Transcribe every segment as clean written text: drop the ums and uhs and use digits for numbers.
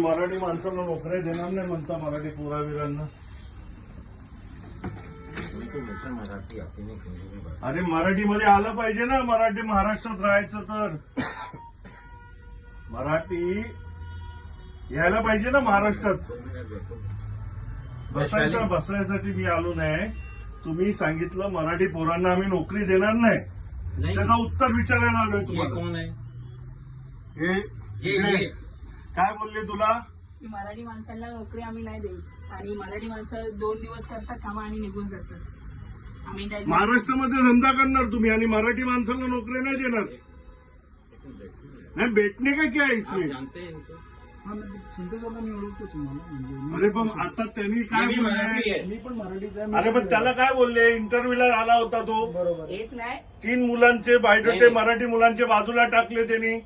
मराठी माणसाला नोकऱ्या देणार नाही म्हणता मराठी पोरावीरांना. मराठी आपली नाही हिंदी में बात. अरे मराठीमध्ये आलं पाहिजे ना, मराठी महाराष्ट्रात राहायचं तर मराठी यायला पाहिजे ना महाराष्ट्रात. 2 मिनिट भेटू. बसायसाठी मी आलो नाही. तुम्ही सांगितलं मराठी पोरांना आम्ही नोकरी देणार नाही, नहीं त्याचं उत्तर विचारायला आलोय ये तुम्हाला. कौन है? हे काय बोलले तुला? की मराठी माणसांना नोकरी आम्ही नाही देऊ आणि मराठी माणसं 2 दिवस करतात काम आणि निघून जातात. आम्ही काय महाराष्ट्रामध्ये धंदा करणार तुम्ही आणि मराठी माणसाला नोकरी नाही देणार. नाही भेटणे का क्या है आप इसमें? जानते हैं इनको? हा म्हणजे संतोषाला मी ओळखतो तुम्हाला म्हणजे अरे पण आता त्यांनी ये काय भी मराठी बोलले? है. मी पण मराठीचा आहे. अरे पण त्याला काय बोलले? इंटरव्ह्यूला आला होता तो. बरोबर आहे. हेच नाही 3 मुलांचे बायोडेटे नहीं. मराठी मुलांचे बाजूला टाकले त्यांनी.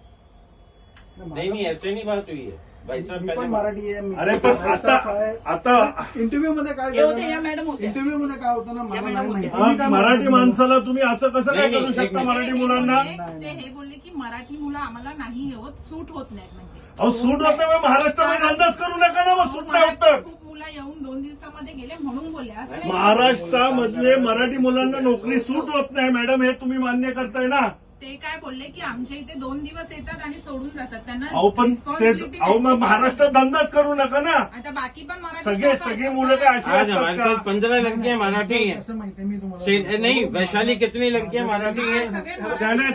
नहीं नहीं ऐसे नहीं बात हुई है भाई साहब. मी पण पहले मराठी आहे. मी अरे पण माझा staff आहे. आता इंटरव्ह्यू मध्ये काय हे होते, या मॅडम होत्या. इंटरव्ह्यू मध्ये काय होतं ना मला या नाही मॅडम माहिती. होत्या. तुम्ही काय मराठी म्हणता? माणसाला तुम्ही असं कसं काय नाही, करू नाही, शकता? एक मराठी ते मुलांना बोलले- ते हे बोलले की मराठी मुलं आम्हाला नाही होत, सूट होत नाहीत म्हणजे. अहो सूट होते मग महाराष्ट्रामध्ये धंदाच करू नका ना, मग सूट नाही होत तर. खूप मुलं येऊन 2 दिवसामध्ये गेले म्हणून बोलले असं नाही. महाराष्ट्रामधले मराठी मुलांना नोकरी सूट होत नाही मॅडम, हे तुम्ही मान्य करताय ना? ते काय बोलले की आमच्या इथे 2 दिवस येतात आणि सोडून जातात. त्यांना अहो पण ते responsibility अहो मग नाही. महाराष्ट्रात धंदाच करू नका ना. आता बाकी पण मराठी सगळे लोकं सगळे आहेत, मुलं काय अशी आज हमारे असतात पास का? 15 लड़कियां मराठी हैं. कसं माहिती मी तुम्हाला नहीं वैशाली कितनी लड़कियां मराठी हैं? सगळे नाही नाही,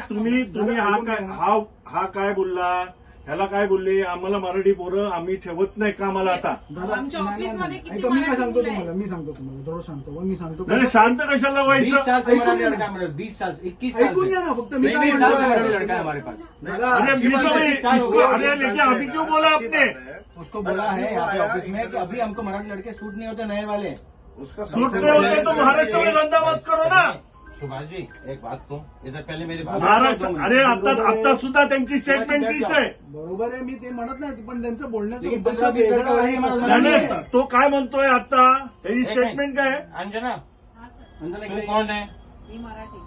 तुम्ही हा काय बोलला? ह्याला काय बोलले? आम्हाला मराठी पोरं आम्ही ठेवत नाही का मला आता? दादा, आमच्या नाही, ऑफिसमध्ये नाही, किती ऐका, मी काय मराठी सांगतो मुलं आहेत? तुम्हाला मी सांगतो तुम्हाला थोडं सांगतो मी सांगतो नाही शांत कशाला 20 व्हायचं? साल से ऐकून मराठी घ्या लड़का ना. है हमारे 20 साल से 21 साल ऐकून से घ्या ना फक्त मी 20 काय साल से मराठी म्हणतो लड़का है हमारे पास. दादा, अरे अशी मी बात तो आहे. इसको अरे लेकिन अभी क्यों बोला आपने? उसको बोला है यहाँ पे ऑफिस में कि अभी हमको मराठी लड़के सूट नहीं होते नए वाले. सूट नहीं होते तो महाराष्ट्र में धंधा मत करो ना. सुभाष जी एक बात कहूँ, इधर पहले मेरी बात महाराष्ट्र अरे आता सुद्धा त्यांची स्टेटमेंट तीच आहे. बरोबर आहे मी ते म्हणत नाही पण त्यांचं बोलण्याचं लेकिन उद्देश 15-20 वेगळा लड़का आहे. वही असं नाही, नाहीये. नाही, तो काय म्हणतोय आता? त्याची एक स्टेटमेंट मिनिट. काय आहे? अंजना हा सर, अंजना तू कौन है? मी मराठी.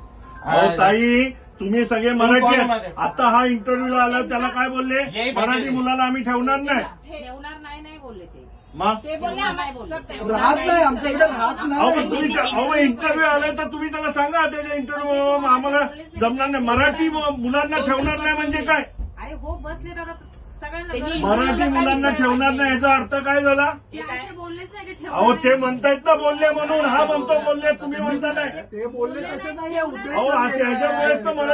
अहो ताई तुम्ही सगळे मराठी कोण आहेत. आहे? आता हा इंटरव्ह्यूला आला त्याला काय बोलले? यही मराठी बोलले. मुलाला आम्ही ठेवणार नाही. ठेवणार नाही नाही बोलले ते. मग ते बोलले आम्हाला सर, ते राहत नाही आमच्याकडे राहत अहो पण नाही. तुम्ही इंटरव्ह्यू आलाय तर तुम्ही त्याला सांगा त्याच्या इंटरव्ह्यू आम्हाला जमणार नाही. मराठी मुलांना ठेवणार नाही म्हणजे काय? अरे हो बसले दादा सगळ्यांना त्यांनी मराठी मुलांना ठेवणार नाही याचा अर्थ काय झाला? ते असे बोललेच नाही की अहो ठेवणार ते म्हणतायत ना बोलले म्हणून, हा म्हणतो बोलले, तुम्ही म्हणता नाही. ते बोलले तसे नाही अहो असे ह्याच्यामुळेच तर मला